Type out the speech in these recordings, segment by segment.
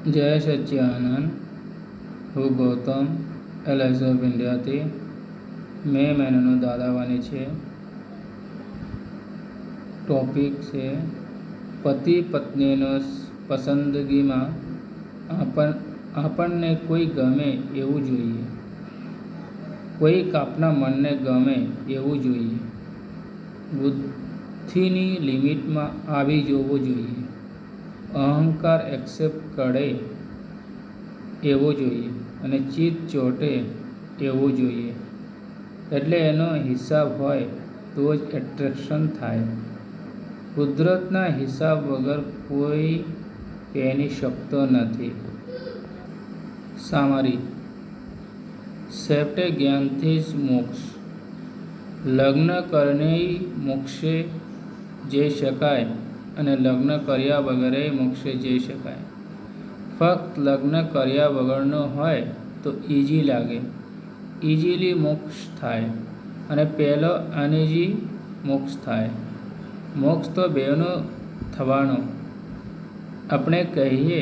જય સચ્ચિદાનંદ. હું Gautam LIC of ઇન્ડિયાથી મે મહિનાનો દાદાવાની છે. ટોપિક છે પતિ પત્નીનો પસંદગીમાં આપણને કોઈ ગમે એવું જોઈએ, કોઈક આપણા મનને ગમે એવું જોઈએ, બુદ્ધિની લિમિટમાં આવી જવું જોઈએ, અહંકાર એક્સેપ્ટ કરે એવો જોઈએ અને ચિત્ત ચોંટે એવું જોઈએ. એટલે એનો હિસાબ હોય તો જ એટ્રેક્શન થાય. કુદરતના હિસાબ વગર કોઈ પેની શકતો નથી. સામરી: સેપ્ટે જ્ઞાનથી જ મોક્ષ. લગ્ન કરીનેય મોક્ષે જઈ શકાય અને લગ્ન કર્યા વગરેય મોક્ષે જઈ શકાય. ફક્ત લગ્ન કર્યા વગરનો હોય તો ઇઝી લાગે, ઇઝીલી મોક્ષ થાય અને પેલો અનઇઝી મોક્ષ થાય. મોક્ષ તો બેવનો થવાનો. આપણે કહીએ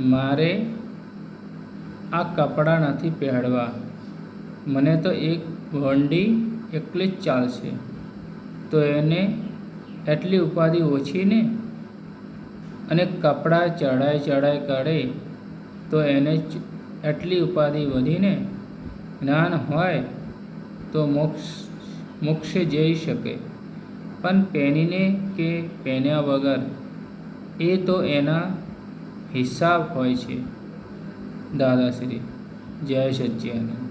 મારે આ કપડાં નથી પહેરવા, મને તો એક વંડી એકલી જ ચાલશે, તો એને એટલી ઉપાધિ ઓછી ને? અને કપડાં ચડાઈ કરે તો એને એટલી ઉપાધિ વધીને? જ્ઞાન હોય તો મોક્ષે જઈ શકે, પણ પેનીને કે પેન્યા વગર, એ તો એના હિસાબ હોય છે. દાદાશ્રી. જય સચ્ચિદાનંદ.